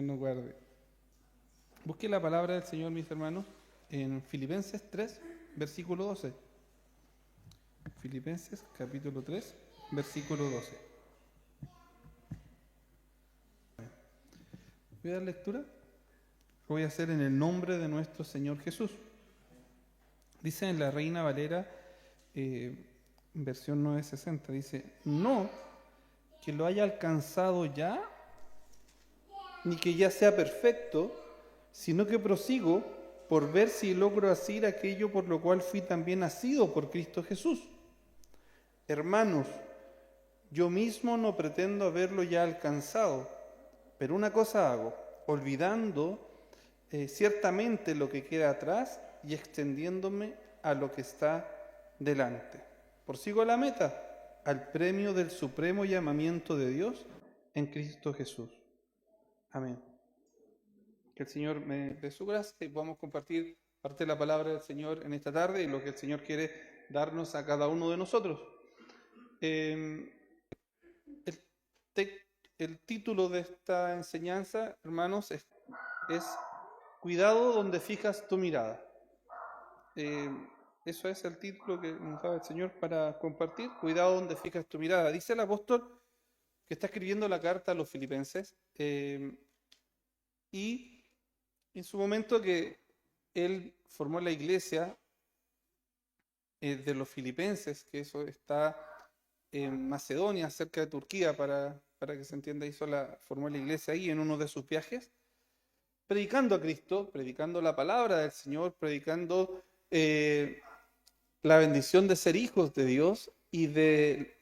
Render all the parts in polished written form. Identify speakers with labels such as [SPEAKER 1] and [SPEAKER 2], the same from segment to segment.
[SPEAKER 1] Nos guarde. Busque la palabra del Señor, mis hermanos, en Filipenses 3, versículo 12. Filipenses capítulo 3, versículo 12. Voy a dar lectura. Lo voy a hacer en el nombre de nuestro Señor Jesús. Dice en la Reina Valera, versión 960, dice: no que lo haya alcanzado ya, ni que ya sea perfecto, sino que prosigo por ver si logro hacer aquello por lo cual fui también nacido por Cristo Jesús. Hermanos, yo mismo no pretendo haberlo ya alcanzado, pero una cosa hago, olvidando ciertamente lo que queda atrás y extendiéndome a lo que está delante. Prosigo a la meta, al premio del supremo llamamiento de Dios en Cristo Jesús. Amén. Que el Señor me dé su gracia y podamos compartir parte de la palabra del Señor en esta tarde y lo que el Señor quiere darnos a cada uno de nosotros. El título de esta enseñanza, hermanos, es Cuidado donde fijas tu mirada. Eso es el título que nos da el Señor para compartir. Cuidado donde fijas tu mirada. Dice el apóstol que está escribiendo la carta a los filipenses y en su momento que él formó la iglesia de los filipenses, que eso está en Macedonia, cerca de Turquía, para que se entienda, formó la iglesia ahí en uno de sus viajes, predicando a Cristo, predicando la palabra del Señor, predicando la bendición de ser hijos de Dios y de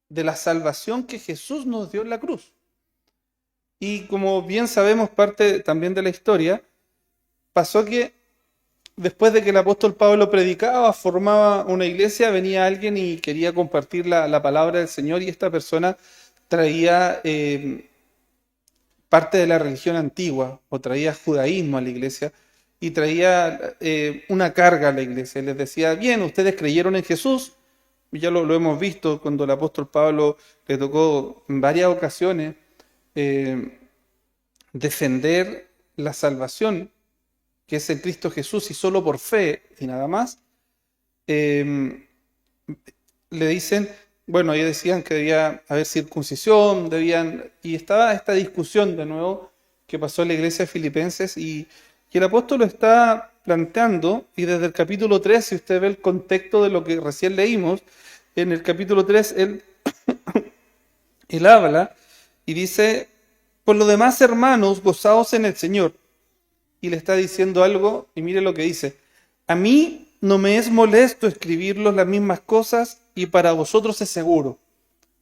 [SPEAKER 1] la salvación que Jesús nos dio en la cruz. Y como bien sabemos, parte también de la historia, pasó que después de que el apóstol Pablo predicaba, formaba una iglesia, venía alguien y quería compartir la palabra del Señor, y esta persona traía parte de la religión antigua, o traía judaísmo a la iglesia, y traía una carga a la iglesia. Les decía: bien, ustedes creyeron en Jesús, y ya lo hemos visto cuando el apóstol Pablo le tocó en varias ocasiones defender la salvación que es en Cristo Jesús y solo por fe y nada más. Le dicen, bueno, ellos decían que debía haber circuncisión, y estaba esta discusión de nuevo que pasó en la iglesia de Filipenses, y el apóstol lo está planteando, y desde el capítulo 3, si usted ve el contexto de lo que recién leímos, en el capítulo 3 él habla y dice: por lo demás, hermanos, gozaos en el Señor. Y le está diciendo algo, y mire lo que dice: a mí no me es molesto escribirlos las mismas cosas, y para vosotros es seguro.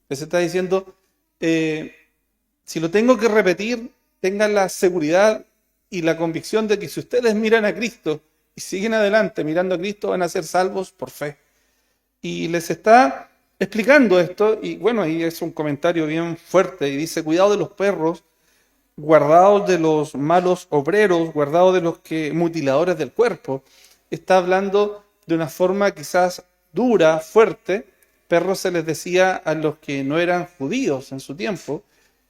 [SPEAKER 1] Les está diciendo, si lo tengo que repetir, tengan la seguridad y la convicción de que si ustedes miran a Cristo y siguen adelante mirando a Cristo, van a ser salvos por fe. Y les está explicando esto, y bueno, ahí es un comentario bien fuerte, y dice: cuidado de los perros, guardados de los malos obreros, guardados de los mutiladores del cuerpo. Está hablando de una forma quizás dura, fuerte. Perros se les decía a los que no eran judíos en su tiempo,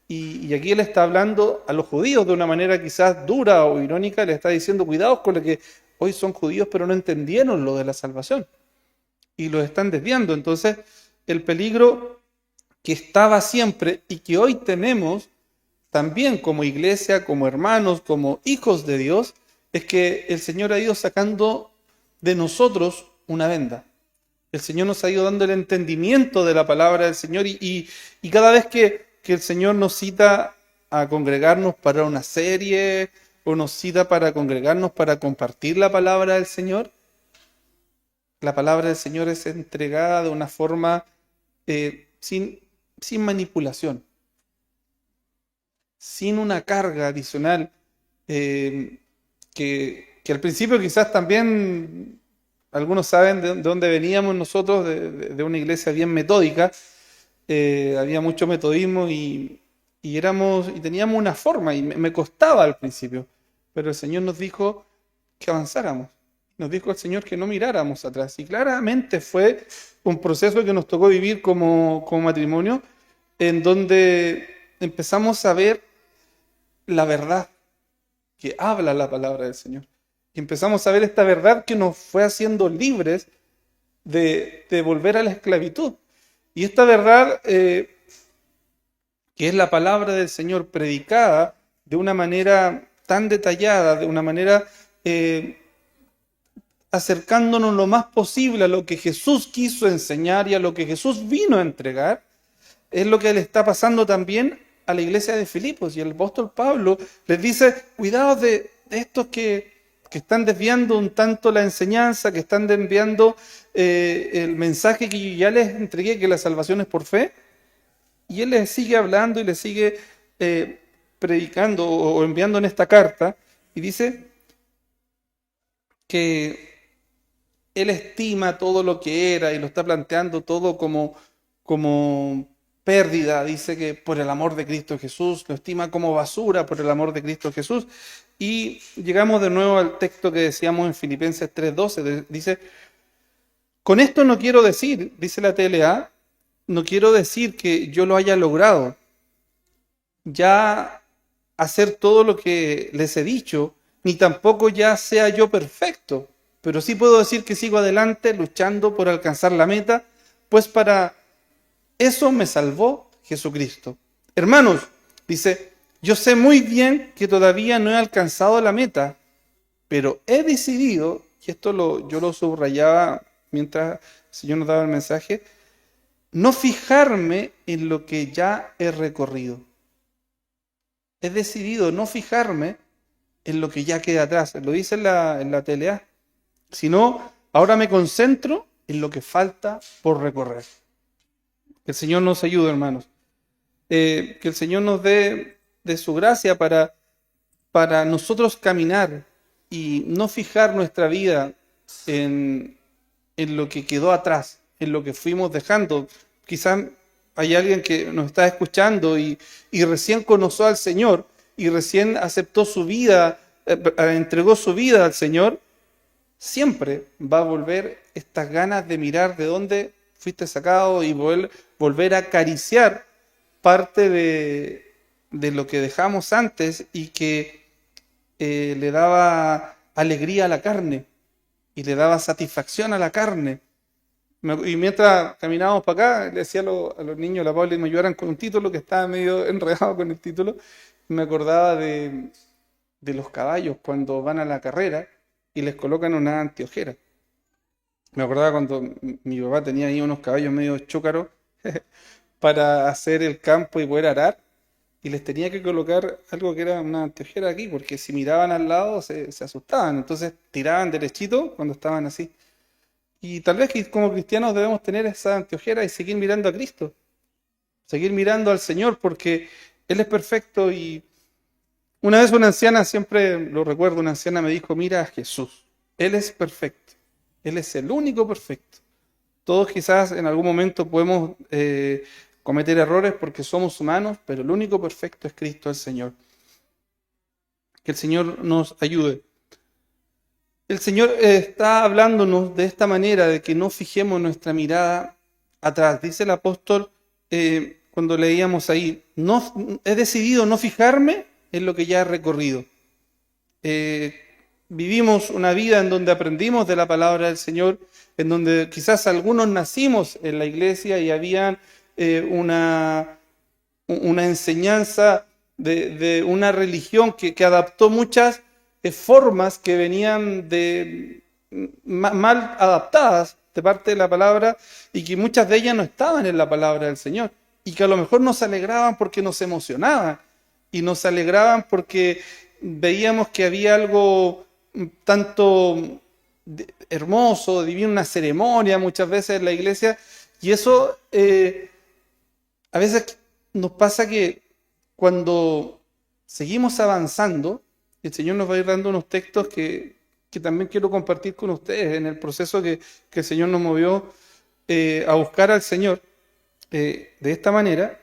[SPEAKER 1] y aquí él está hablando a los judíos de una manera quizás dura o irónica. Le está diciendo: cuidados con los que hoy son judíos pero no entendieron lo de la salvación y los están desviando. Entonces, el peligro que estaba siempre y que hoy tenemos también como iglesia, como hermanos, como hijos de Dios, es que el Señor ha ido sacando de nosotros una venda. El Señor nos ha ido dando el entendimiento de la palabra del Señor, y cada vez que el Señor nos cita a congregarnos para una serie, o nos cita para congregarnos para compartir la palabra del Señor, la palabra del Señor es entregada de una forma sin manipulación, sin una carga adicional, que al principio quizás también algunos saben de dónde veníamos nosotros, de una iglesia bien metódica. Había mucho metodismo y teníamos una forma, y me costaba al principio, pero el Señor nos dijo que avanzáramos. Nos dijo el Señor que no miráramos atrás, y claramente fue un proceso que nos tocó vivir como matrimonio, en donde empezamos a ver la verdad que habla la palabra del Señor. Y empezamos a ver esta verdad que nos fue haciendo libres de volver a la esclavitud. Y esta verdad, que es la palabra del Señor predicada de una manera tan detallada, de una manera acercándonos lo más posible a lo que Jesús quiso enseñar y a lo que Jesús vino a entregar, es lo que le está pasando también a la iglesia de Filipos. Y el apóstol Pablo les dice, cuidado de estos que están desviando un tanto la enseñanza, que están desviando el mensaje que yo ya les entregué, que la salvación es por fe. Y él les sigue hablando y les sigue predicando o enviando en esta carta, y dice que él estima todo lo que era y lo está planteando todo como pérdida. Dice que por el amor de Cristo Jesús, lo estima como basura por el amor de Cristo Jesús. Y llegamos de nuevo al texto que decíamos en Filipenses 3:12. Dice, con esto no quiero decir, dice la TLA, no quiero decir que yo lo haya logrado ya hacer todo lo que les he dicho, ni tampoco ya sea yo perfecto, pero sí puedo decir que sigo adelante luchando por alcanzar la meta, pues para eso me salvó Jesucristo. Hermanos, dice, yo sé muy bien que todavía no he alcanzado la meta, pero he decidido, y esto yo lo subrayaba mientras el Señor nos daba el mensaje, no fijarme en lo que ya he recorrido. He decidido no fijarme en lo que ya queda atrás. Lo dice en la TLA. Sino, ahora me concentro en lo que falta por recorrer. Que el Señor nos ayude, hermanos. Que el Señor nos dé de su gracia para nosotros caminar y no fijar nuestra vida en lo que quedó atrás, en lo que fuimos dejando. Quizás hay alguien que nos está escuchando y recién conoció al Señor y recién aceptó su vida, entregó su vida al Señor. Siempre va a volver estas ganas de mirar de dónde fuiste sacado y volver a acariciar parte de lo que dejamos antes y que le daba alegría a la carne y le daba satisfacción a la carne. Y mientras caminábamos para acá, le decía a los niños, a la Paula, y me ayudaran con un título que estaba medio enredado con el título. Me acordaba de los caballos cuando van a la carrera y les colocan una anteojera. Me acordaba cuando mi papá tenía ahí unos caballos medio chúcaros para hacer el campo y poder arar, y les tenía que colocar algo que era una anteojera aquí, porque si miraban al lado se asustaban, entonces tiraban derechito cuando estaban así. Y tal vez que como cristianos debemos tener esa anteojera y seguir mirando a Cristo, seguir mirando al Señor, porque Él es perfecto. Y una vez una anciana, siempre lo recuerdo, una anciana me dijo, mira a Jesús, Él es perfecto, Él es el único perfecto. Todos quizás en algún momento podemos cometer errores porque somos humanos, pero el único perfecto es Cristo el Señor. Que el Señor nos ayude. El Señor está hablándonos de esta manera, de que no fijemos nuestra mirada atrás. Dice el apóstol cuando leíamos ahí, he decidido no fijarme en lo que ya he recorrido. Vivimos una vida en donde aprendimos de la palabra del Señor, en donde quizás algunos nacimos en la iglesia y había una enseñanza de una religión que adaptó muchas formas que venían mal adaptadas de parte de la palabra y que muchas de ellas no estaban en la palabra del Señor y que a lo mejor nos alegraban porque nos emocionaban y nos alegraban porque veíamos que había algo tanto hermoso, divino, una ceremonia muchas veces en la iglesia, y eso a veces nos pasa que cuando seguimos avanzando, el Señor nos va a ir dando unos textos que también quiero compartir con ustedes en el proceso que el Señor nos movió a buscar al Señor de esta manera,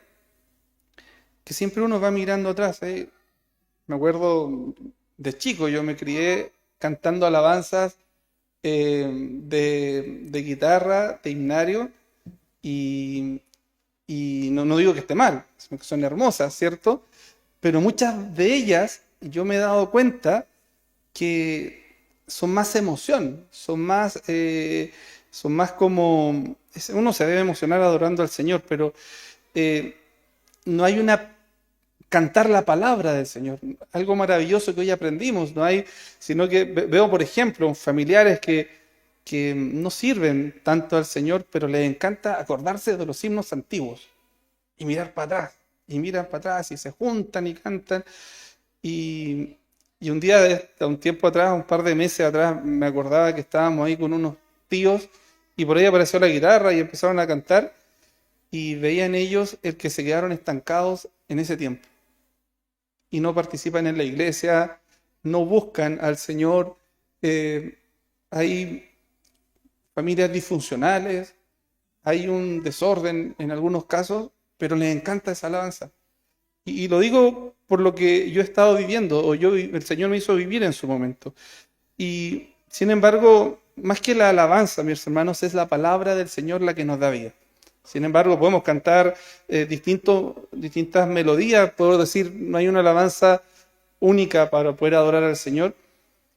[SPEAKER 1] que siempre uno va mirando atrás. Me acuerdo de chico, yo me crié cantando alabanzas de guitarra, de himnario, y no digo que esté mal, son hermosas, ¿cierto? pero muchas de ellas, yo me he dado cuenta que son más emoción, son más como, uno se debe emocionar adorando al Señor, pero eh, no hay una cantar la palabra del Señor, algo maravilloso que hoy aprendimos, no hay, sino que veo, por ejemplo, familiares que no sirven tanto al Señor, pero les encanta acordarse de los himnos antiguos y mirar para atrás, y miran para atrás y se juntan y cantan. Y, y un día, un tiempo atrás, un par de meses atrás, me acordaba que estábamos ahí con unos tíos y por ahí apareció la guitarra y empezaron a cantar y veían ellos el que se quedaron estancados en ese tiempo y no participan en la iglesia, no buscan al Señor. Hay familias disfuncionales, hay un desorden en algunos casos, pero les encanta esa alabanza. Y lo digo por lo que yo he estado viviendo, el Señor me hizo vivir en su momento. Y sin embargo, más que la alabanza, mis hermanos, es la palabra del Señor la que nos da vida. Sin embargo, podemos cantar distintas melodías, puedo decir, no hay una alabanza única para poder adorar al Señor,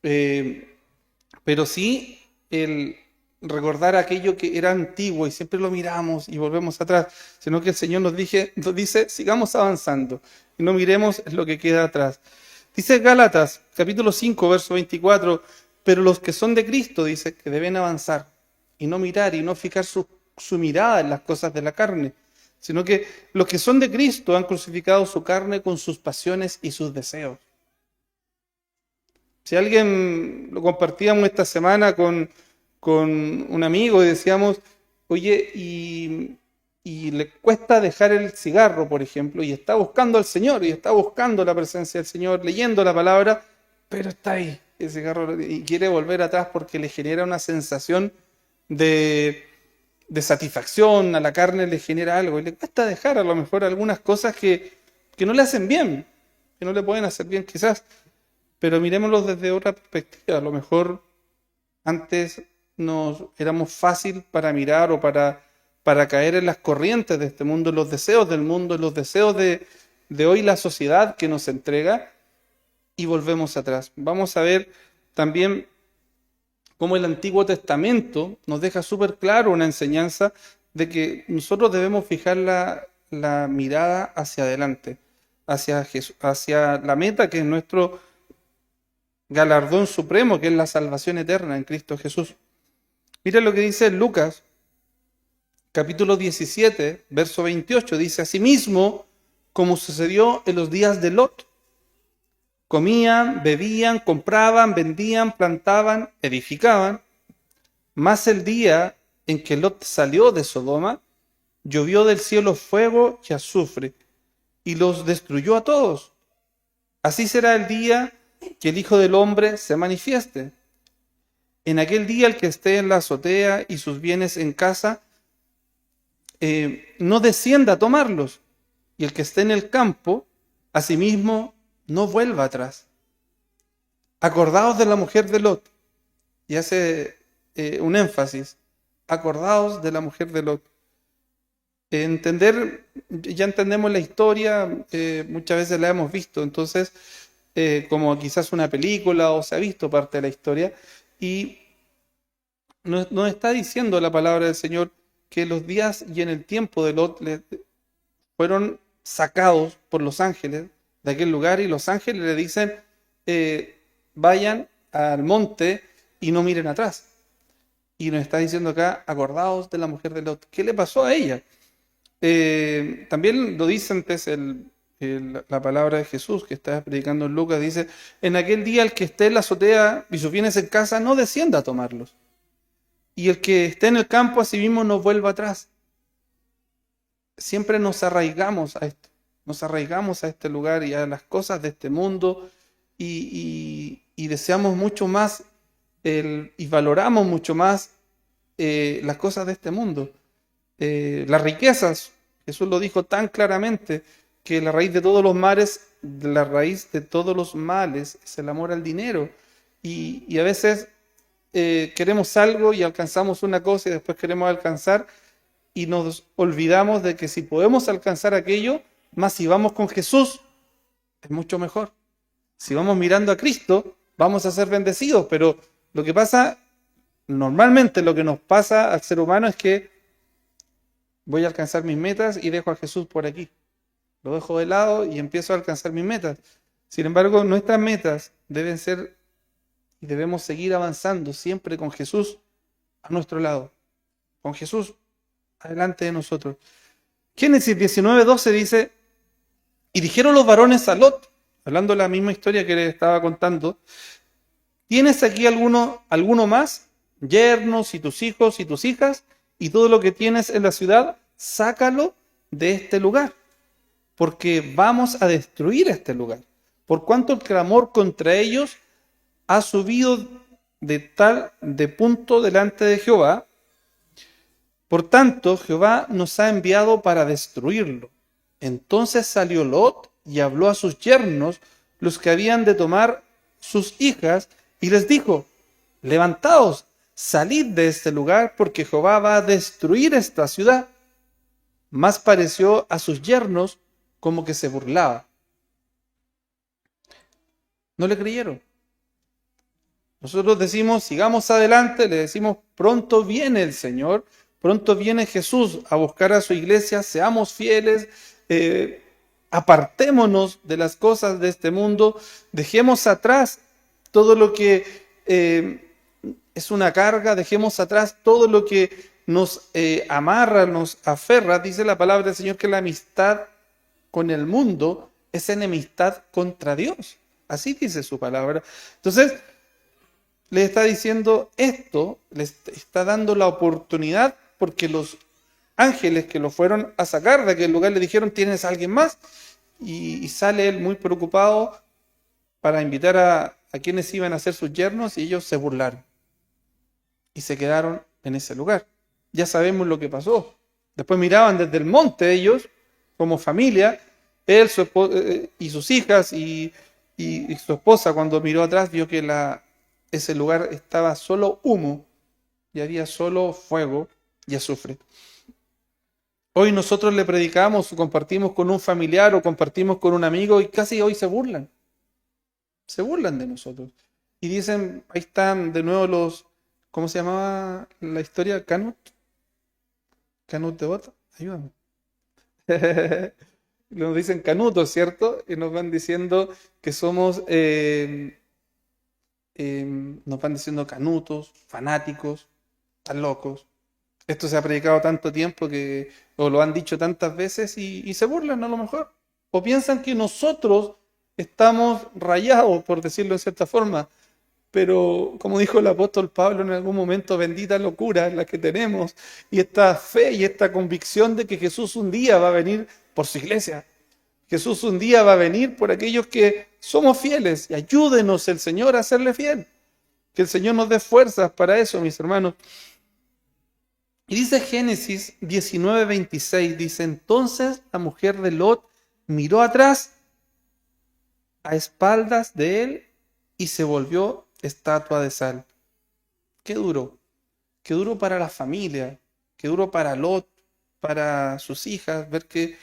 [SPEAKER 1] pero sí el recordar aquello que era antiguo y siempre lo miramos y volvemos atrás, sino que el Señor nos dice, sigamos avanzando y no miremos lo que queda atrás. Dice Gálatas, capítulo 5, verso 24, pero los que son de Cristo, dice, que deben avanzar y no mirar y no fijar su mirada en las cosas de la carne, sino que los que son de Cristo han crucificado su carne con sus pasiones y sus deseos. Si alguien lo compartíamos esta semana con un amigo y decíamos, oye, y le cuesta dejar el cigarro, por ejemplo, y está buscando al Señor, y está buscando la presencia del Señor, leyendo la palabra, pero está ahí el cigarro y quiere volver atrás porque le genera una sensación de satisfacción, a la carne le genera algo, y le cuesta dejar a lo mejor algunas cosas que no le hacen bien, que no le pueden hacer bien quizás, pero miremoslo desde otra perspectiva. A lo mejor antes nos éramos fácil para mirar o para caer en las corrientes de este mundo, en los deseos del mundo, en los deseos de hoy la sociedad que nos entrega, y volvemos atrás. Vamos a ver también cómo el Antiguo Testamento nos deja súper claro una enseñanza de que nosotros debemos fijar la mirada hacia adelante, hacia Jesús, hacia la meta que es nuestro galardón supremo, que es la salvación eterna en Cristo Jesús. Mira lo que dice Lucas, capítulo 17, verso 28, dice, asimismo, como sucedió en los días de Lot, comían, bebían, compraban, vendían, plantaban, edificaban, mas el día en que Lot salió de Sodoma, llovió del cielo fuego y azufre, y los destruyó a todos. Así será el día que el Hijo del Hombre se manifieste. En aquel día el que esté en la azotea y sus bienes en casa, no descienda a tomarlos, y el que esté en el campo, asimismo, no vuelva atrás. Acordaos de la mujer de Lot, y hace un énfasis, acordaos de la mujer de Lot. Ya entendemos la historia, muchas veces la hemos visto, entonces, como quizás una película o se ha visto parte de la historia, y nos está diciendo la palabra del Señor que los días y en el tiempo de Lot fueron sacados por los ángeles de aquel lugar, y los ángeles le dicen, vayan al monte y no miren atrás. Y nos está diciendo acá, acordaos de la mujer de Lot. ¿Qué le pasó a ella? También lo dice antes la palabra de Jesús que está predicando en Lucas, dice, en aquel día el que esté en la azotea y sus bienes en casa no descienda a tomarlos, y el que esté en el campo asimismo no vuelva atrás. Siempre nos arraigamos a esto, nos arraigamos a este lugar y a las cosas de este mundo, y deseamos mucho más y valoramos mucho más las cosas de este mundo. Las riquezas, Jesús lo dijo tan claramente, que la raíz de todos los males, la raíz de todos los males es el amor al dinero. Y a veces queremos algo y alcanzamos una cosa y después queremos alcanzar y nos olvidamos de que si podemos alcanzar aquello, más si vamos con Jesús, es mucho mejor. Si vamos mirando a Cristo, vamos a ser bendecidos, pero lo que pasa, normalmente lo que nos pasa al ser humano es que voy a alcanzar mis metas y dejo a Jesús por aquí. Lo dejo de lado y empiezo a alcanzar mis metas. Sin embargo, nuestras metas deben ser y debemos seguir avanzando siempre con Jesús a nuestro lado, con Jesús adelante de nosotros. Génesis 19:12 dice, y dijeron los varones a Lot, hablando de la misma historia que le estaba contando, ¿tienes aquí alguno más? Yernos y tus hijos y tus hijas, y todo lo que tienes en la ciudad, sácalo de este lugar, porque vamos a destruir este lugar. Por cuanto el clamor contra ellos ha subido de punto delante de Jehová, por tanto Jehová nos ha enviado para destruirlo. Entonces salió Lot y habló a sus yernos, los que habían de tomar sus hijas, y les dijo, levantaos, salid de este lugar, porque Jehová va a destruir esta ciudad. Mas pareció a sus yernos como que se burlaba. No le creyeron. Nosotros decimos, sigamos adelante, le decimos, pronto viene el Señor, pronto viene Jesús a buscar a su iglesia, seamos fieles, apartémonos de las cosas de este mundo, dejemos atrás todo lo que es una carga, dejemos atrás todo lo que nos amarra, nos aferra. Dice la palabra del Señor que la amistad con el mundo es enemistad contra Dios. Así dice su palabra. Entonces, le está diciendo esto, le está dando la oportunidad, porque los ángeles que lo fueron a sacar de aquel lugar le dijeron, ¿tienes a alguien más? Y sale él muy preocupado para invitar a quienes iban a ser sus yernos, y ellos se burlaron y se quedaron en ese lugar. Ya sabemos lo que pasó. Después miraban desde el monte ellos, como familia, él su y sus hijas y su esposa, cuando miró atrás vio que ese lugar estaba solo humo y había solo fuego y azufre. Hoy nosotros le predicamos o compartimos con un familiar o compartimos con un amigo y casi hoy se burlan de nosotros. Y dicen, ahí están de nuevo los, ¿cómo se llamaba la historia? Canut de Bota, ayúdame. Nos dicen canutos, ¿cierto? Y nos van diciendo que somos, nos van diciendo canutos, fanáticos, tan locos. Esto se ha predicado tanto tiempo o lo han dicho tantas veces y se burlan a lo mejor. O piensan que nosotros estamos rayados, por decirlo de cierta forma. Pero como dijo el apóstol Pablo en algún momento, bendita locura es la que tenemos, y esta fe y esta convicción de que Jesús un día va a venir por su iglesia. Jesús un día va a venir por aquellos que somos fieles, y ayúdenos el Señor a serle fiel. Que el Señor nos dé fuerzas para eso, mis hermanos. Y dice Génesis 19:26, dice, entonces la mujer de Lot miró atrás a espaldas de él y se volvió estatua de sal. Qué duro para la familia, qué duro para Lot, para sus hijas, ver que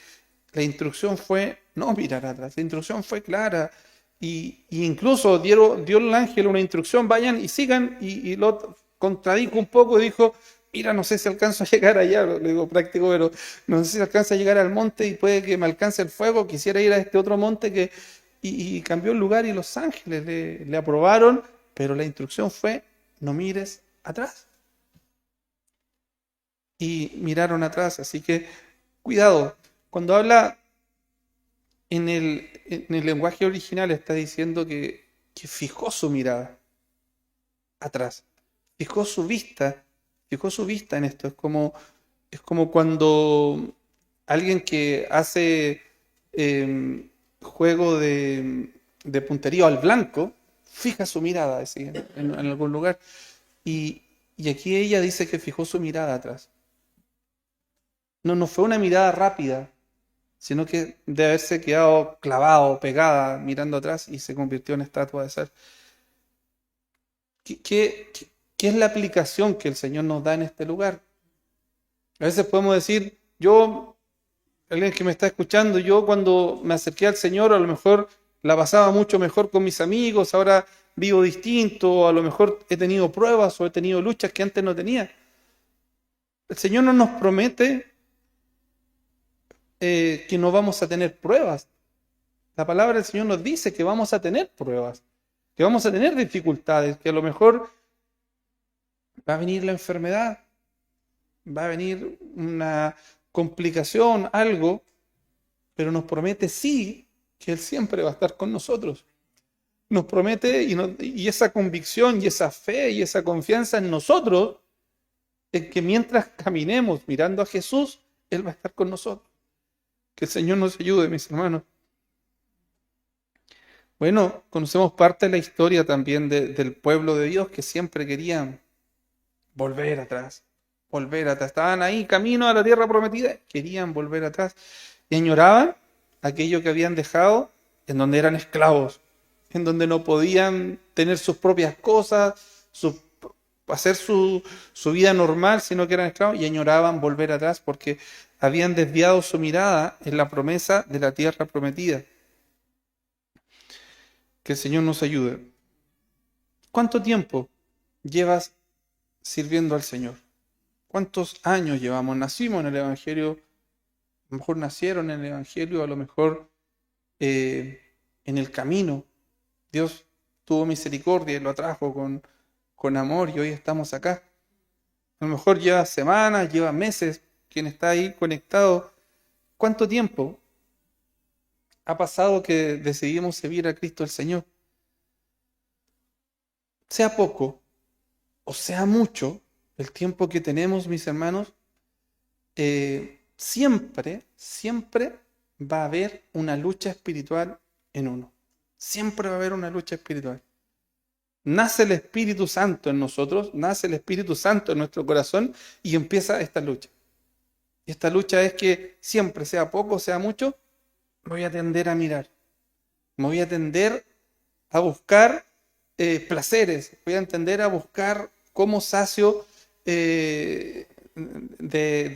[SPEAKER 1] la instrucción fue no mirar atrás, la instrucción fue clara, y incluso dio el ángel una instrucción, vayan y sigan, y Lot contradijo un poco, dijo, mira, no sé si alcanzo a llegar allá, lo digo práctico, pero no sé si alcanzo a llegar al monte y puede que me alcance el fuego, quisiera ir a este otro monte y cambió el lugar, y los ángeles le aprobaron, pero la instrucción fue, no mires atrás. Y miraron atrás, así que cuidado. Cuando habla en el lenguaje original está diciendo que fijó su mirada atrás, fijó su vista en esto. Es como cuando alguien que hace juego de puntería al blanco, fija su mirada así, en algún lugar. Y aquí ella dice que fijó su mirada atrás. No fue una mirada rápida, sino que de haberse quedado clavado, pegada, mirando atrás, y se convirtió en estatua de sal. ¿Qué es la aplicación que el Señor nos da en este lugar? A veces podemos decir, alguien que me está escuchando, yo cuando me acerqué al Señor, a lo mejor la pasaba mucho mejor con mis amigos, ahora vivo distinto, a lo mejor he tenido pruebas o he tenido luchas que antes no tenía. El Señor no nos promete que no vamos a tener pruebas. La palabra del Señor nos dice que vamos a tener pruebas, que vamos a tener dificultades, que a lo mejor va a venir la enfermedad, va a venir una complicación, algo, pero nos promete sí que Él siempre va a estar con nosotros. Nos promete y esa convicción y esa fe y esa confianza en nosotros, en que mientras caminemos mirando a Jesús, Él va a estar con nosotros. Que el Señor nos ayude, mis hermanos. Bueno, conocemos parte de la historia también del pueblo de Dios que siempre querían volver atrás, volver atrás. Estaban ahí, camino a la tierra prometida, querían volver atrás y añoraban aquello que habían dejado en donde eran esclavos, en donde no podían tener sus propias cosas, hacer su vida normal, sino que eran esclavos y añoraban volver atrás porque habían desviado su mirada en la promesa de la tierra prometida. Que el Señor nos ayude. ¿Cuánto tiempo llevas sirviendo al Señor? ¿Cuántos años llevamos? Nacimos en el Evangelio, a lo mejor nacieron en el Evangelio, a lo mejor en el camino. Dios tuvo misericordia y lo atrajo con amor y hoy estamos acá. A lo mejor lleva semanas, lleva meses, quien está ahí conectado. ¿Cuánto tiempo ha pasado que decidimos seguir a Cristo el Señor? Sea poco o sea mucho el tiempo que tenemos, mis hermanos, siempre va a haber una lucha espiritual en uno. Siempre va a haber una lucha espiritual. Nace el Espíritu Santo en nosotros, nace el Espíritu Santo en nuestro corazón y empieza esta lucha. Y esta lucha es que siempre, sea poco, sea mucho, me voy a tender a mirar. Me voy a tender a buscar placeres. Voy a tender a buscar cómo sacio de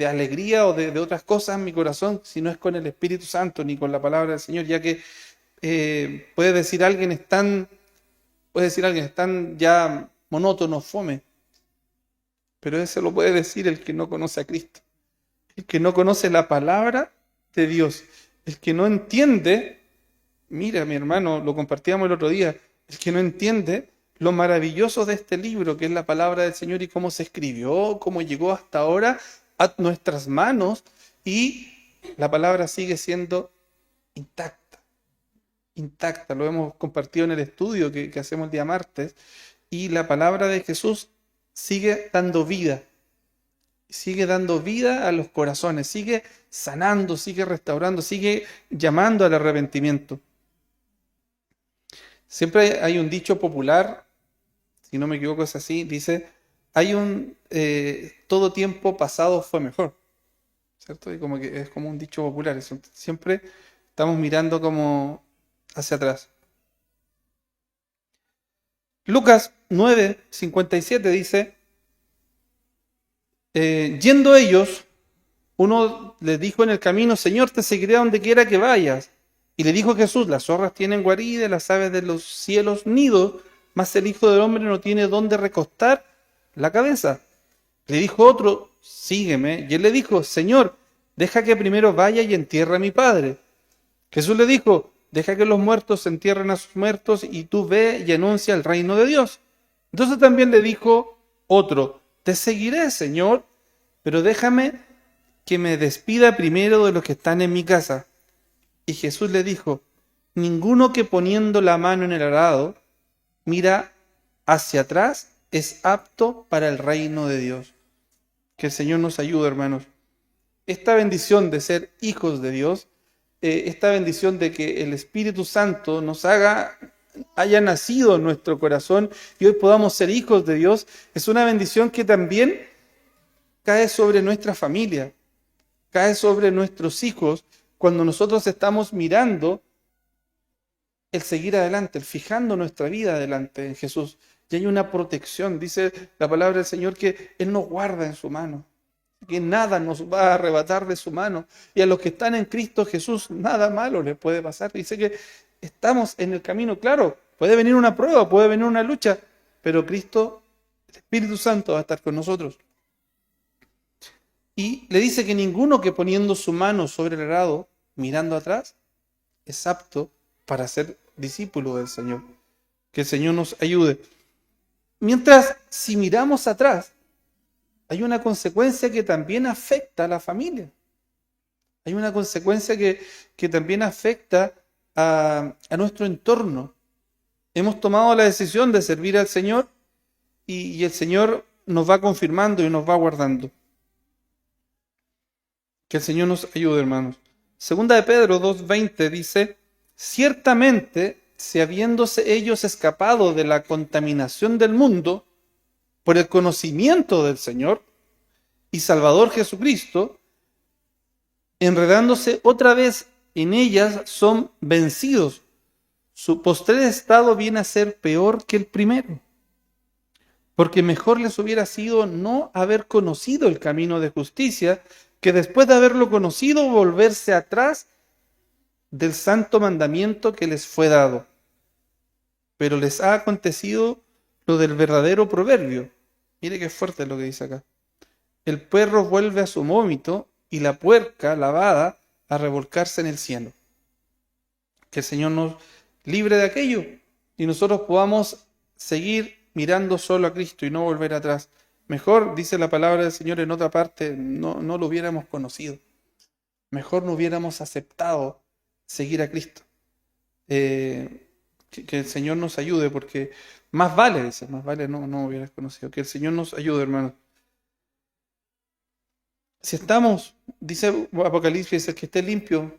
[SPEAKER 1] alegría o de otras cosas en mi corazón, si no es con el Espíritu Santo ni con la palabra del Señor, ya que puede decir alguien es tan ya monótono, fome. Pero eso lo puede decir el que no conoce a Cristo, el que no conoce la palabra de Dios, el que no entiende. Mira, mi hermano, lo compartíamos el otro día, el que no entiende lo maravilloso de este libro, que es la palabra del Señor y cómo se escribió, cómo llegó hasta ahora a nuestras manos y la palabra sigue siendo intacta. Intacta, lo hemos compartido en el estudio que hacemos el día martes, y la palabra de Jesús sigue dando vida a los corazones, sigue sanando, sigue restaurando, sigue llamando al arrepentimiento. Siempre hay un dicho popular, si no me equivoco es así, dice, todo tiempo pasado fue mejor, ¿cierto? Y como que es como un dicho popular, eso. Siempre estamos mirando como hacia atrás. Lucas 9:57 dice, yendo ellos, uno les dijo en el camino, Señor, te seguiré a donde quiera que vayas. Y le dijo Jesús, las zorras tienen guarida, las aves de los cielos nido, mas el Hijo del Hombre no tiene dónde recostar la cabeza. Le dijo otro, sígueme. Y él le dijo, Señor, deja que primero vaya y entierre a mi padre. Jesús le dijo, deja que los muertos entierren a sus muertos y tú ve y anuncia el reino de Dios. Entonces también le dijo otro, te seguiré, Señor, pero déjame que me despida primero de los que están en mi casa. Y Jesús le dijo, ninguno que poniendo la mano en el arado mira hacia atrás es apto para el reino de Dios. Que el Señor nos ayude, hermanos. Esta bendición de ser hijos de Dios, esta bendición de que el Espíritu Santo nos haya nacido en nuestro corazón y hoy podamos ser hijos de Dios, es una bendición que también cae sobre nuestra familia, cae sobre nuestros hijos cuando nosotros estamos mirando el seguir adelante, el fijando nuestra vida adelante en Jesús. Y hay una protección, dice la palabra del Señor, que Él nos guarda en su mano, que nada nos va a arrebatar de su mano. Y a los que están en Cristo Jesús, nada malo les puede pasar. Dice que estamos en el camino, claro, puede venir una prueba, puede venir una lucha, pero Cristo, el Espíritu Santo va a estar con nosotros. Y le dice que ninguno que poniendo su mano sobre el arado, mirando atrás, es apto para ser discípulo del Señor. Que el Señor nos ayude. Mientras, si miramos atrás, hay una consecuencia que también afecta a la familia. Hay una consecuencia que también afecta a nuestro entorno. Hemos tomado la decisión de servir al Señor y el Señor nos va confirmando y nos va guardando. Que el Señor nos ayude, hermanos. Segunda de Pedro 2:20 dice, ciertamente, si habiéndose ellos escapado de la contaminación del mundo por el conocimiento del Señor y Salvador Jesucristo, enredándose otra vez en ellas, son vencidos. Su postrer estado viene a ser peor que el primero, porque mejor les hubiera sido no haber conocido el camino de justicia, que después de haberlo conocido volverse atrás del santo mandamiento que les fue dado. Pero les ha acontecido lo del verdadero proverbio. Mire qué fuerte es lo que dice acá. El perro vuelve a su vómito y la puerca lavada a revolcarse en el cielo. Que el Señor nos libre de aquello y nosotros podamos seguir mirando solo a Cristo y no volver atrás. Mejor, dice la palabra del Señor en otra parte, no lo hubiéramos conocido. Mejor no hubiéramos aceptado seguir a Cristo. Que el Señor nos ayude, porque más vale, dice, más vale no hubieras conocido. Que el Señor nos ayude, hermano. Si estamos, dice Apocalipsis, el que esté limpio,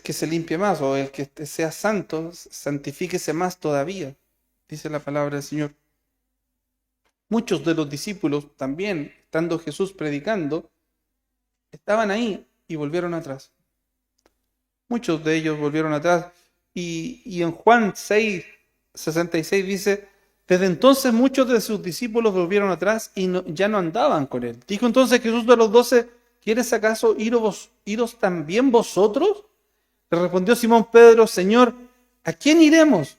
[SPEAKER 1] que se limpie más, o el que sea santo, santifíquese más todavía, dice la palabra del Señor. Muchos de los discípulos también, estando Jesús predicando, estaban ahí y volvieron atrás. Muchos de ellos volvieron atrás. Y en Juan 6:66 dice, desde entonces muchos de sus discípulos volvieron atrás y ya no andaban con él. Dijo entonces Jesús de los 12, ¿quieres acaso iros también vosotros? Le respondió Simón Pedro, Señor, ¿a quién iremos?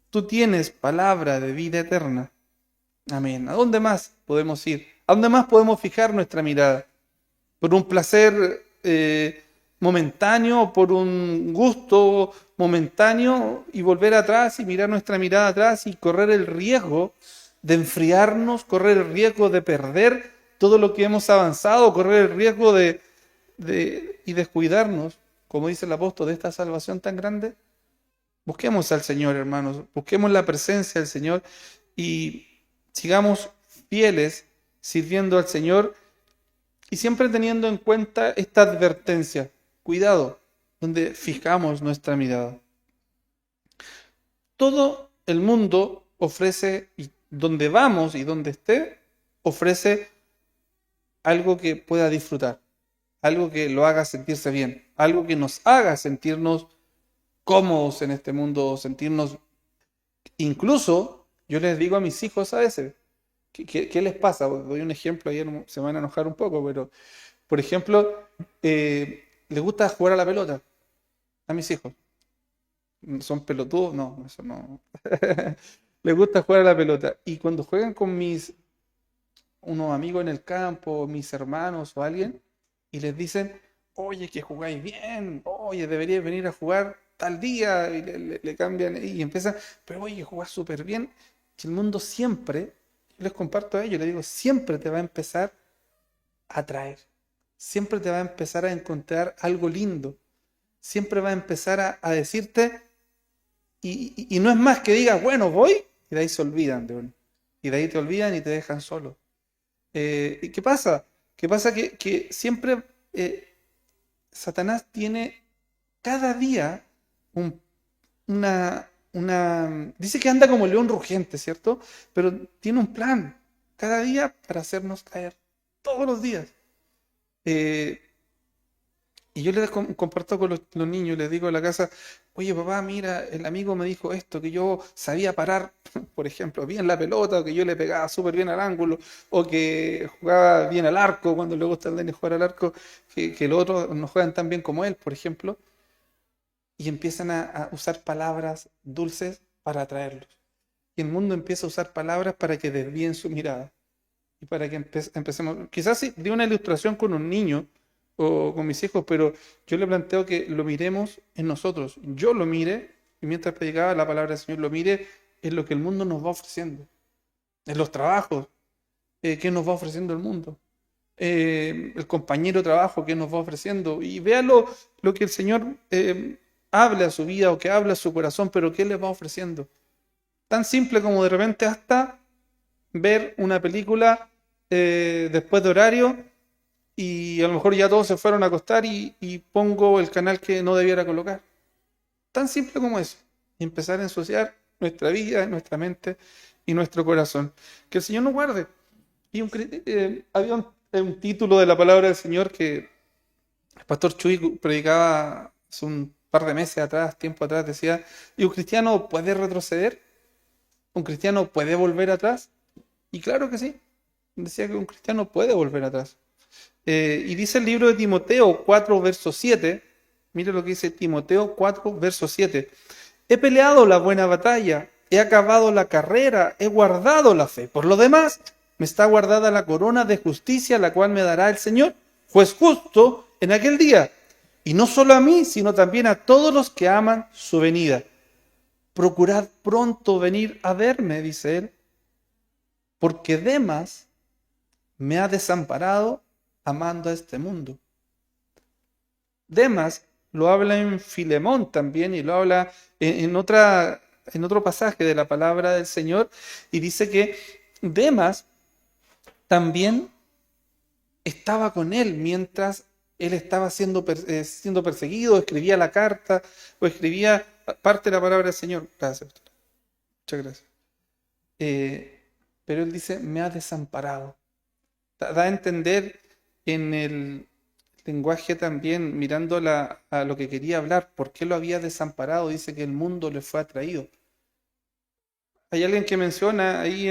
[SPEAKER 1] Tú tienes palabra de vida eterna. Amén. ¿A dónde más podemos ir? ¿A dónde más podemos fijar nuestra mirada? ¿Por un placer momentáneo, por un gusto momentáneo y volver atrás y mirar nuestra mirada atrás y correr el riesgo de enfriarnos, correr el riesgo de perder todo lo que hemos avanzado, correr el riesgo y descuidarnos, como dice el apóstol, de esta salvación tan grande? Busquemos al Señor, hermanos, busquemos la presencia del Señor y sigamos fieles sirviendo al Señor y siempre teniendo en cuenta esta advertencia. Cuidado, donde fijamos nuestra mirada. Todo el mundo ofrece, y donde vamos y donde esté, ofrece algo que pueda disfrutar, algo que lo haga sentirse bien, algo que nos haga sentirnos cómodos en este mundo, sentirnos... Incluso, yo les digo a mis hijos a veces, ¿qué les pasa? Doy un ejemplo, ayer se van a enojar un poco, pero, por ejemplo, les gusta jugar a la pelota a mis hijos. ¿Son pelotudos? No, eso no. Les gusta jugar a la pelota. Y cuando juegan con unos amigos en el campo, mis hermanos o alguien, y les dicen, oye, que jugáis bien, oye, deberíais venir a jugar tal día, y le cambian, y empiezan, pero oye, jugás súper bien, que el mundo siempre, yo les comparto a ellos, les digo, siempre te va a empezar a atraer, siempre te va a empezar a encontrar algo lindo, siempre va a empezar a decirte, y no es más que digas, bueno, voy, y de ahí se olvidan de uno, y de ahí te olvidan y te dejan solo. ¿Y qué pasa? ¿Qué pasa? Que siempre Satanás tiene cada día dice que anda como león rugiente, ¿cierto? Pero tiene un plan cada día para hacernos caer, todos los días. Y yo les comparto con los niños, les digo en la casa, oye papá, mira, el amigo me dijo esto, que yo sabía parar, por ejemplo, bien la pelota, o que yo le pegaba súper bien al ángulo, o que jugaba bien al arco, cuando le gusta al nene jugar al arco, que los otros no juegan tan bien como él, por ejemplo. y empiezan a usar palabras dulces para atraerlos. Y el mundo empieza a usar palabras para que desvíen su mirada y para que empecemos. Quizás sí, di una ilustración con un niño o con mis hijos, pero yo le planteo que lo miremos en nosotros. Yo lo mire, y mientras predicaba la palabra del Señor, lo mire en lo que el mundo nos va ofreciendo, en los trabajos que nos va ofreciendo el mundo, el compañero de trabajo que nos va ofreciendo, y vea lo que el Señor habla a su vida o que habla a su corazón, pero que Él les va ofreciendo. Tan simple como de repente hasta ver una película después de horario y a lo mejor ya todos se fueron a acostar y pongo el canal que no debiera colocar. Tan simple como eso. Y empezar a ensuciar nuestra vida, nuestra mente y nuestro corazón. Que el Señor nos guarde. Y había un título de la palabra del Señor que el pastor Chuy predicaba hace un par de meses atrás, tiempo atrás, decía, ¿y un cristiano puede retroceder? ¿Un cristiano puede volver atrás? Y claro que sí. Decía que un cristiano puede volver atrás. Y dice el libro de Timoteo 4, verso 7. Mire lo que dice Timoteo 4, verso 7. He peleado la buena batalla, he acabado la carrera, he guardado la fe. Por lo demás, me está guardada la corona de justicia, la cual me dará el Señor, juez justo, en aquel día. Y no solo a mí, sino también a todos los que aman su venida. Procurad pronto venir a verme, dice él, porque Demas me ha desamparado amando a este mundo. Demas lo habla en Filemón también y lo habla en otro pasaje de la palabra del Señor y dice que Demas también estaba con él mientras él estaba siendo perseguido, escribía la carta o escribía parte de la palabra del Señor. Gracias, pastor. Muchas gracias. Pero él dice, me ha desamparado. Da a entender en el lenguaje también, mirando a lo que quería hablar, por qué lo había desamparado. Dice que el mundo le fue atraído. Hay alguien que menciona ahí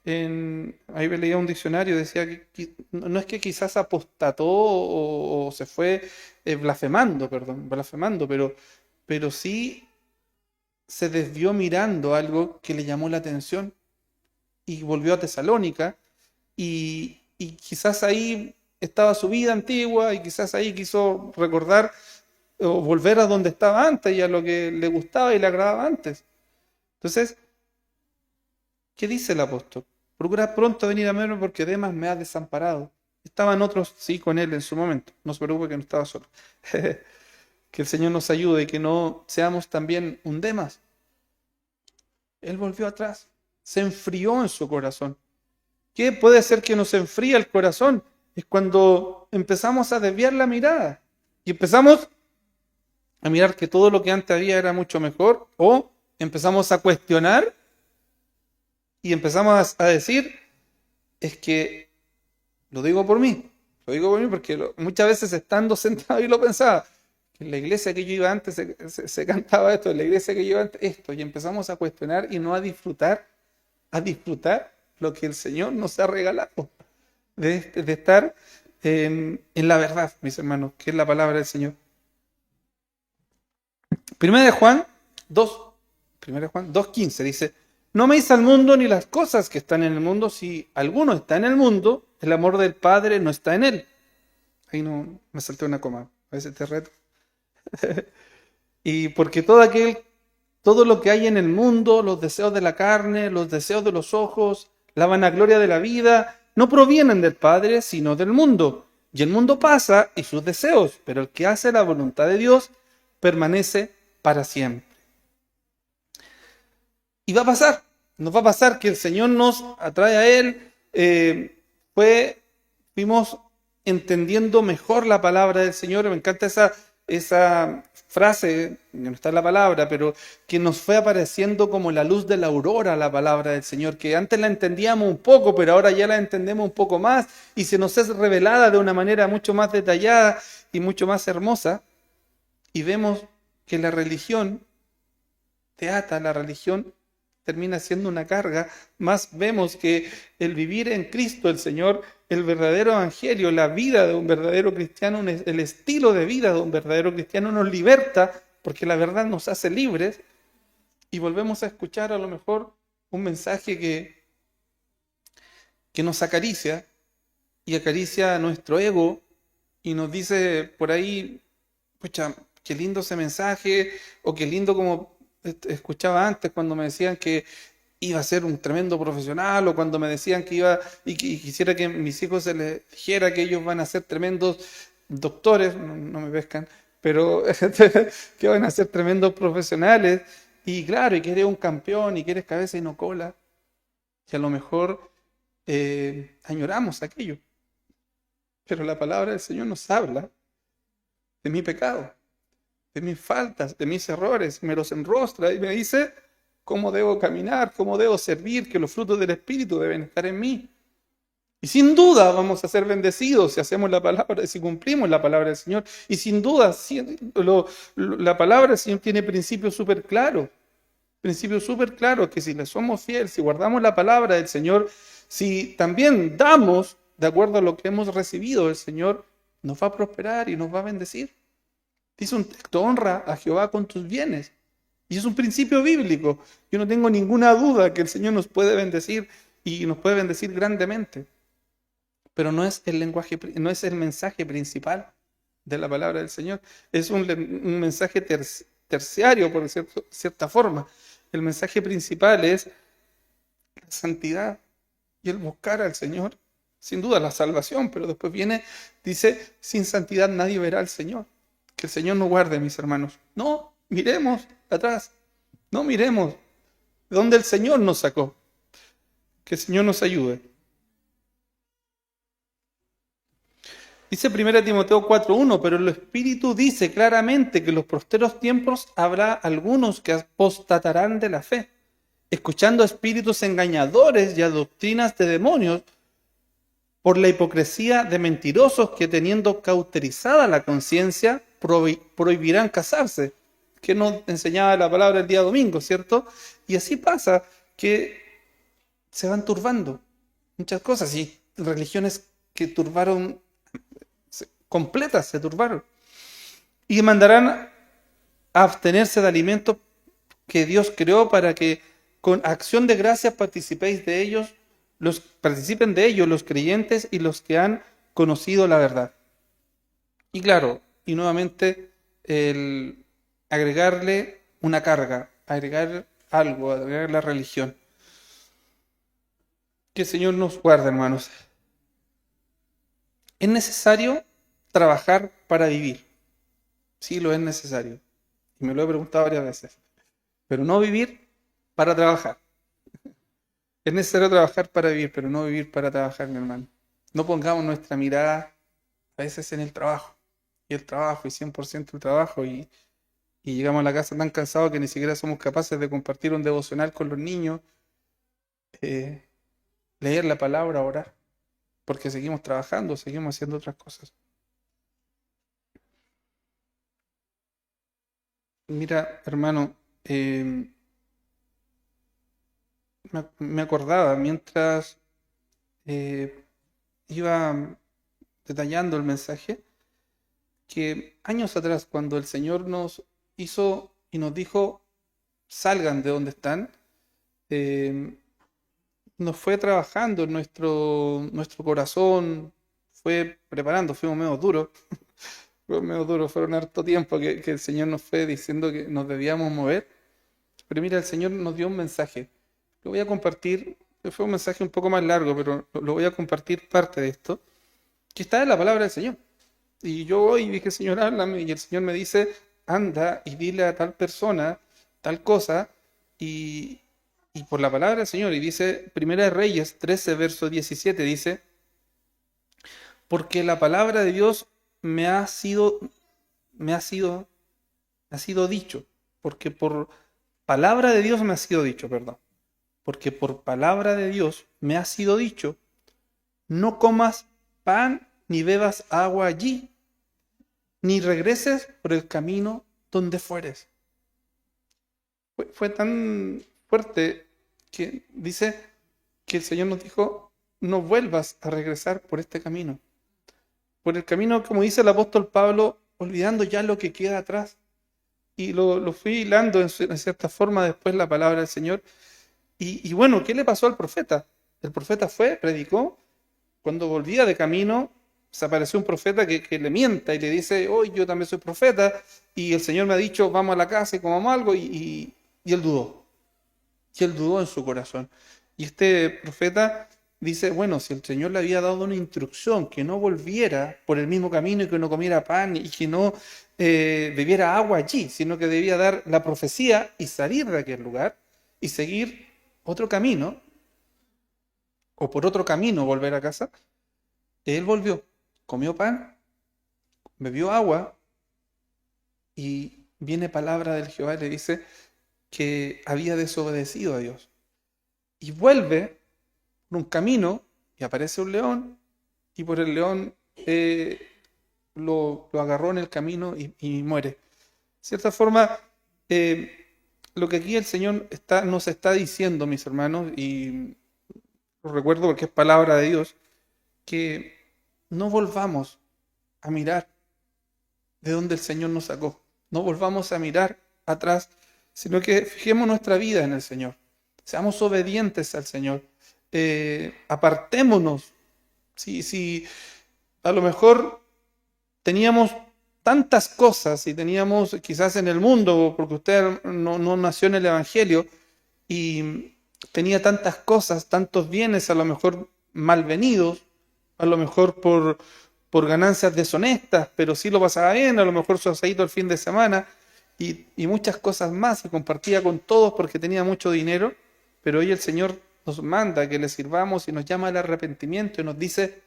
[SPEAKER 1] ahí leía un diccionario, decía que no es que quizás apostató o se fue blasfemando, pero sí se desvió mirando algo que le llamó la atención y volvió a Tesalónica y quizás ahí estaba su vida antigua y quizás ahí quiso recordar o volver a donde estaba antes y a lo que le gustaba y le agradaba antes. Entonces, ¿qué dice el apóstol? Procura pronto venir a verme porque Demas me ha desamparado. Estaban otros, sí, con él en su momento. No se preocupe que no estaba solo. Que el Señor nos ayude y que no seamos también un Demas. Él volvió atrás. Se enfrió en su corazón. ¿Qué puede ser que nos enfríe el corazón? Es cuando empezamos a desviar la mirada y empezamos a mirar que todo lo que antes había era mucho mejor o empezamos a cuestionar y empezamos a decir, es que lo digo por mí porque muchas veces estando sentado y lo pensaba, en la iglesia que yo iba antes se cantaba esto, en la iglesia que yo iba antes esto, y empezamos a cuestionar y no a disfrutar lo que el Señor nos ha regalado, de estar en la verdad, mis hermanos, que es la palabra del Señor. Primera de Juan 2:15 dice, no améis al mundo ni las cosas que están en el mundo. Si alguno está en el mundo, el amor del Padre no está en él. Ahí no me salté una coma, a veces te reto. Y porque todo lo que hay en el mundo, los deseos de la carne, los deseos de los ojos, la vanagloria de la vida, no provienen del Padre, sino del mundo. Y el mundo pasa y sus deseos, pero el que hace la voluntad de Dios permanece para siempre. Y nos va a pasar que el Señor nos atrae a Él. Fuimos entendiendo mejor la palabra del Señor. Me encanta esa frase, no está en la palabra, pero que nos fue apareciendo como la luz de la aurora la palabra del Señor, que antes la entendíamos un poco, pero ahora ya la entendemos un poco más y se nos es revelada de una manera mucho más detallada y mucho más hermosa. Y vemos que la religión te ata, la religión termina siendo una carga, más vemos que el vivir en Cristo, el Señor, el verdadero evangelio, la vida de un verdadero cristiano, el estilo de vida de un verdadero cristiano nos liberta porque la verdad nos hace libres y volvemos a escuchar a lo mejor un mensaje que nos acaricia y acaricia nuestro ego y nos dice por ahí, pucha, qué lindo ese mensaje, o qué lindo como escuchaba antes cuando me decían que iba a ser un tremendo profesional, o cuando me decían que iba y quisiera que mis hijos se les dijera que ellos van a ser tremendos doctores, no me pescan, pero que van a ser tremendos profesionales, y claro, y que eres un campeón, y que eres cabeza y no cola, y a lo mejor añoramos aquello, pero la palabra del Señor nos habla de mi pecado, de mis faltas, de mis errores, me los enrostra y me dice cómo debo caminar, cómo debo servir, que los frutos del Espíritu deben estar en mí. Y sin duda vamos a ser bendecidos si hacemos la palabra, si cumplimos la palabra del Señor. Y sin duda la palabra del Señor tiene principios súper claros. Principios súper claros que si le somos fieles, si guardamos la palabra del Señor, si también damos de acuerdo a lo que hemos recibido, el Señor nos va a prosperar y nos va a bendecir. Dice un texto: honra a Jehová con tus bienes. Y es un principio bíblico. Yo no tengo ninguna duda que el Señor nos puede bendecir y nos puede bendecir grandemente. Pero no es el lenguaje, no es el mensaje principal de la palabra del Señor. Es un mensaje terciario, por cierta forma. El mensaje principal es la santidad y el buscar al Señor. Sin duda la salvación, pero después dice, sin santidad nadie verá al Señor. Que el Señor nos guarde, mis hermanos. No miremos atrás. No miremos de dónde el Señor nos sacó. Que el Señor nos ayude. Dice 1 Timoteo 4:1, pero el Espíritu dice claramente que en los posteros tiempos habrá algunos que apostatarán de la fe, escuchando a espíritus engañadores y a doctrinas de demonios, por la hipocresía de mentirosos que, teniendo cauterizada la conciencia, prohibirán casarse, que nos enseñaba la palabra el día domingo, ¿cierto? Y así pasa, que se van turbando muchas cosas, y religiones que turbaron, completas se turbaron, y mandarán a abstenerse de alimentos que Dios creó para que con acción de gracias participen de ellos los creyentes y los que han conocido la verdad. Y claro, y nuevamente el agregarle una carga, agregar algo, agregar la religión. Que el Señor nos guarde, hermanos. ¿Es necesario trabajar para vivir? Sí, lo es necesario. Y me lo he preguntado varias veces. Pero no vivir para trabajar. Es necesario trabajar para vivir, pero no vivir para trabajar, mi hermano. No pongamos nuestra mirada a veces en el trabajo. Y el trabajo, y 100% el trabajo. Y llegamos a la casa tan cansados que ni siquiera somos capaces de compartir un devocional con los niños. Leer la palabra, orar. Porque seguimos trabajando, seguimos haciendo otras cosas. Mira, hermano, me acordaba mientras iba detallando el mensaje, que años atrás, cuando el Señor nos hizo y nos dijo, salgan de donde están, nos fue trabajando en nuestro corazón, fue preparando, fuimos medio duros, fueron harto tiempo que el Señor nos fue diciendo que nos debíamos mover. Pero mira, el Señor nos dio un mensaje. Lo voy a compartir, fue un mensaje un poco más largo, pero lo voy a compartir parte de esto, que está en la palabra del Señor. Y yo voy y dije, Señor, háblame, y el Señor me dice, anda y dile a tal persona, tal cosa, y por la palabra del Señor, y dice, 1 Reyes 13, verso 17, dice, porque la palabra de Dios me ha sido dicho, porque por palabra de Dios me ha sido dicho, perdón, porque por palabra de Dios me ha sido dicho, no comas pan ni bebas agua allí, ni regreses por el camino donde fueres. Fue tan fuerte que dice que el Señor nos dijo, no vuelvas a regresar por este camino. Por el camino, como dice el apóstol Pablo, olvidando ya lo que queda atrás. y lo fui hilando en cierta forma después la palabra del Señor. Y bueno, ¿qué le pasó al profeta? El profeta fue, predicó, cuando volvía de camino, se apareció un profeta que le mienta y le dice, hoy yo también soy profeta, y el Señor me ha dicho, vamos a la casa y comamos algo, y él dudó. Y él dudó en su corazón. Y este profeta dice, bueno, si el Señor le había dado una instrucción, que no volviera por el mismo camino y que no comiera pan y que no bebiera agua allí, sino que debía dar la profecía y salir de aquel lugar y seguir otro camino, o por otro camino volver a casa, él volvió, comió pan, bebió agua y viene palabra del Jehová y le dice que había desobedecido a Dios. Y vuelve por un camino y aparece un león y por el león lo agarró en el camino y muere. De cierta forma, lo que aquí el Señor nos está diciendo, mis hermanos, y lo recuerdo porque es palabra de Dios, que no volvamos a mirar de donde el Señor nos sacó. No volvamos a mirar atrás, sino que fijemos nuestra vida en el Señor. Seamos obedientes al Señor. Apartémonos. Si a lo mejor teníamos tantas cosas y teníamos quizás en el mundo, porque usted no nació en el Evangelio y tenía tantas cosas, tantos bienes a lo mejor malvenidos, a lo mejor por ganancias deshonestas, pero sí lo pasaba bien, a lo mejor su asadito el fin de semana y muchas cosas más, y compartía con todos porque tenía mucho dinero, pero hoy el Señor nos manda que le sirvamos y nos llama al arrepentimiento y nos dice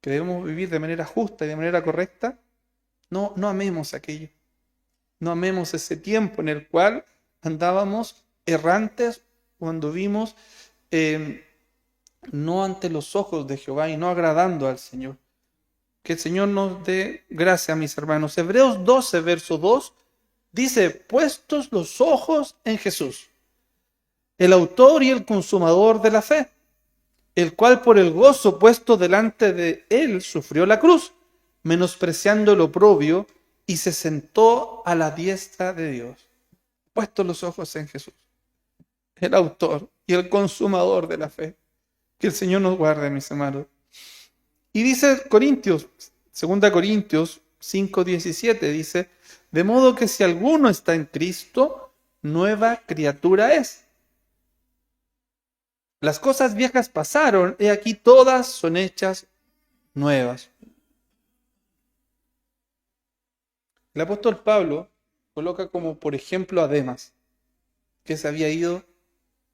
[SPEAKER 1] que debemos vivir de manera justa y de manera correcta. No amemos aquello, no amemos ese tiempo en el cual andábamos errantes o anduvimos no ante los ojos de Jehová y no agradando al Señor. Que el Señor nos dé gracia, mis hermanos. Hebreos 12, verso 2, dice, puestos los ojos en Jesús, el autor y el consumador de la fe, el cual por el gozo puesto delante de él sufrió la cruz, menospreciando el oprobio, y se sentó a la diestra de Dios. Puestos los ojos en Jesús, el autor y el consumador de la fe. Que el Señor nos guarde, mis hermanos. Y dice Corintios, 2 Corintios 5:17, dice, de modo que si alguno está en Cristo, nueva criatura es. Las cosas viejas pasaron, y aquí todas son hechas nuevas. El apóstol Pablo coloca como por ejemplo a Demas, que se había ido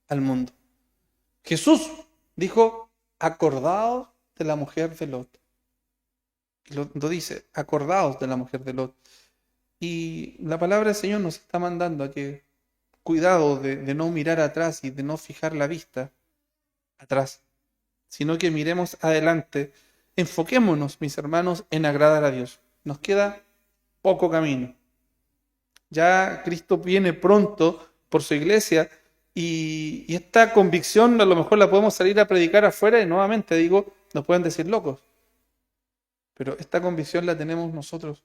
[SPEAKER 1] al mundo. Jesús dijo, acordaos de la mujer de Lot. Lo dice, acordaos de la mujer de Lot. Y la palabra del Señor nos está mandando a que cuidado de no mirar atrás y de no fijar la vista atrás, sino que miremos adelante. Enfoquémonos, mis hermanos, en agradar a Dios. Nos queda poco camino. Ya Cristo viene pronto por su iglesia y esta convicción a lo mejor la podemos salir a predicar afuera y nuevamente digo, nos pueden decir locos. Pero esta convicción la tenemos nosotros,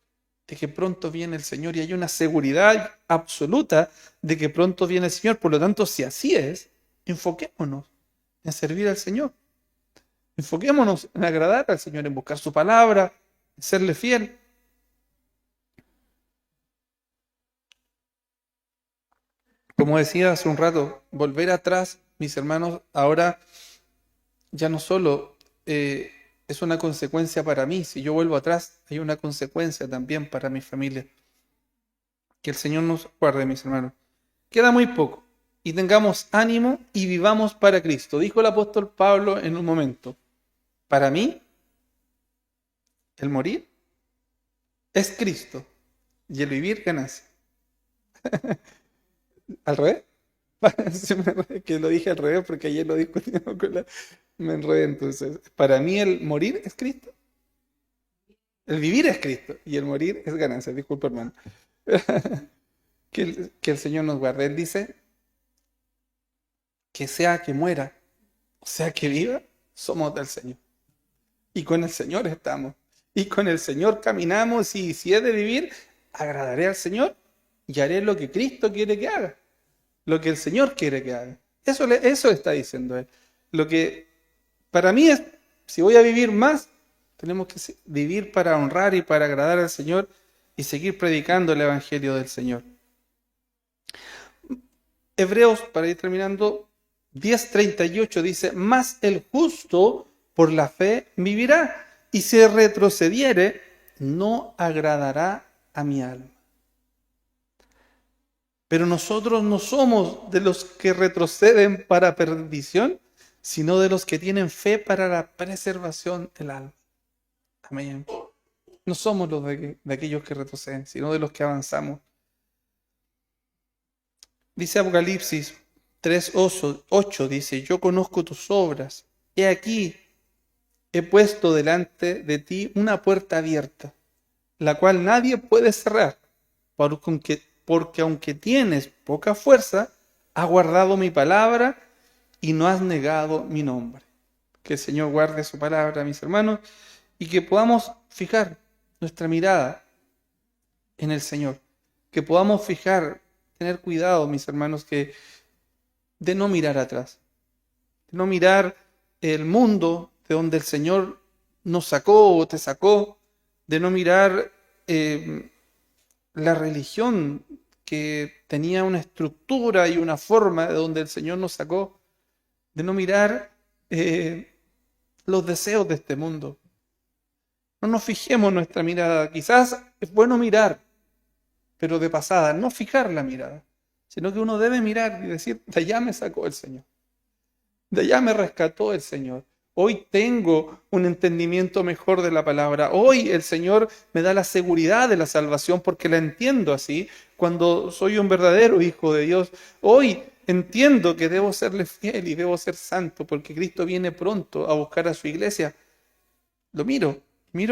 [SPEAKER 1] de que pronto viene el Señor y hay una seguridad absoluta de que pronto viene el Señor. Por lo tanto, si así es, enfoquémonos en servir al Señor. Enfoquémonos en agradar al Señor, en buscar su palabra, en serle fiel. Como decía hace un rato, volver atrás, mis hermanos, ahora ya no solo es una consecuencia para mí. Si yo vuelvo atrás, hay una consecuencia también para mi familia. Que el Señor nos guarde, mis hermanos. Queda muy poco. Y tengamos ánimo y vivamos para Cristo. Dijo el apóstol Pablo en un momento. Para mí, el morir es Cristo. Y el vivir ganancia. ¿Al revés? Que lo dije al revés porque ayer lo discutimos me enredé entonces. Para mí el morir es Cristo. El vivir es Cristo y el morir es ganancia. Disculpe, hermano. Que el Señor nos guarde. Él dice que sea que muera, o sea que viva, somos del Señor. Y con el Señor estamos. Y con el Señor caminamos y si he de vivir, agradaré al Señor y haré lo que Cristo quiere que haga, lo que el Señor quiere que haga. Eso está diciendo Él. Lo que para mí es, si voy a vivir más, tenemos que vivir para honrar y para agradar al Señor y seguir predicando el Evangelio del Señor. Hebreos, para ir terminando, 10:38 dice, mas el justo por la fe vivirá, y si retrocediere, no agradará a mi alma. Pero nosotros no somos de los que retroceden para perdición, sino de los que tienen fe para la preservación del alma. Amén. No somos los de aquellos que retroceden, sino de los que avanzamos. Dice Apocalipsis 3:8, dice, yo conozco tus obras. He aquí, he puesto delante de ti una puerta abierta, la cual nadie puede cerrar, porque aunque tienes poca fuerza, has guardado mi palabra y no has negado mi nombre. Que el Señor guarde su palabra, mis hermanos, y que podamos fijar nuestra mirada en el Señor. Que podamos tener cuidado, mis hermanos, de no mirar atrás. De no mirar el mundo de donde el Señor nos sacó o te sacó. De no mirar la religión que tenía una estructura y una forma de donde el Señor nos sacó. De no mirar los deseos de este mundo. No nos fijemos nuestra mirada. Quizás es bueno mirar, pero de pasada, no fijar la mirada, sino que uno debe mirar y decir, de allá me sacó el Señor. De allá me rescató el Señor. Hoy tengo un entendimiento mejor de la palabra. Hoy el Señor me da la seguridad de la salvación porque la entiendo así. Cuando soy un verdadero hijo de Dios, hoy entiendo que debo serle fiel y debo ser santo porque Cristo viene pronto a buscar a su iglesia. Lo miro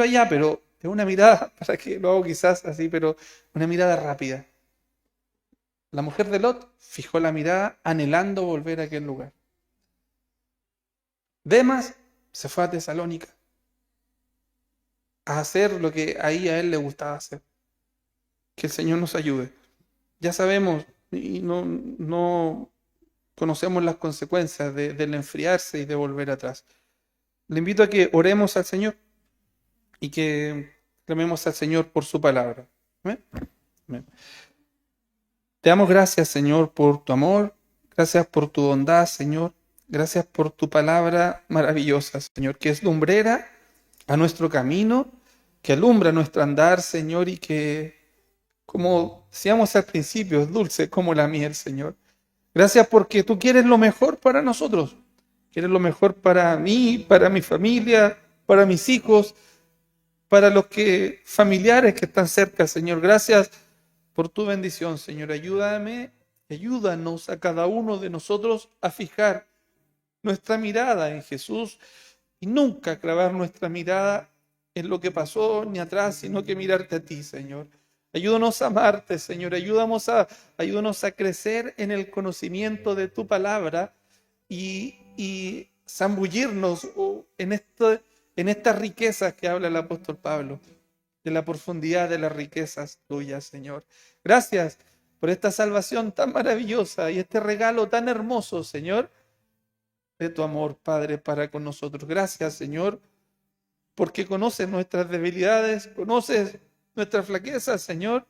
[SPEAKER 1] allá, pero es una mirada, para que lo hago quizás así, pero una mirada rápida. La mujer de Lot fijó la mirada anhelando volver a aquel lugar. Demas se fue a Tesalónica a hacer lo que ahí a él le gustaba hacer. Que el Señor nos ayude. Ya sabemos y no conocemos las consecuencias del enfriarse y de volver atrás. Le invito a que oremos al Señor y que clamemos al Señor por su palabra. ¿Amén? Amén. Te damos gracias, Señor, por tu amor. Gracias por tu bondad, Señor. Gracias por tu palabra maravillosa, Señor, que es lumbrera a nuestro camino, que alumbra nuestro andar, Señor, y que, como decíamos al principio, es dulce como la miel, Señor. Gracias porque tú quieres lo mejor para nosotros. Quieres lo mejor para mí, para mi familia, para mis hijos, para los familiares que están cerca, Señor. Gracias por tu bendición, Señor. Ayúdanos a cada uno de nosotros a fijar nuestra mirada en Jesús y nunca clavar nuestra mirada en lo que pasó ni atrás, sino que mirarte a ti, Señor. Ayúdanos a amarte, Señor. Ayúdanos a crecer en el conocimiento de tu palabra y zambullirnos en estas riquezas que habla el apóstol Pablo, de la profundidad de las riquezas tuyas, Señor. Gracias por esta salvación tan maravillosa y este regalo tan hermoso, Señor, de tu amor, Padre, para con nosotros. Gracias, Señor, porque conoces nuestras debilidades, conoces nuestras flaquezas, Señor,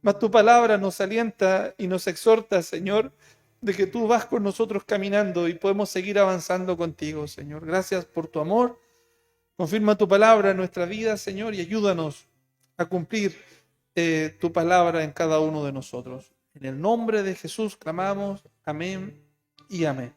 [SPEAKER 1] mas tu palabra nos alienta y nos exhorta, Señor, de que tú vas con nosotros caminando y podemos seguir avanzando contigo, Señor. Gracias por tu amor. Confirma tu palabra en nuestra vida, Señor, y ayúdanos a cumplir tu palabra en cada uno de nosotros. En el nombre de Jesús clamamos. Amén y amén.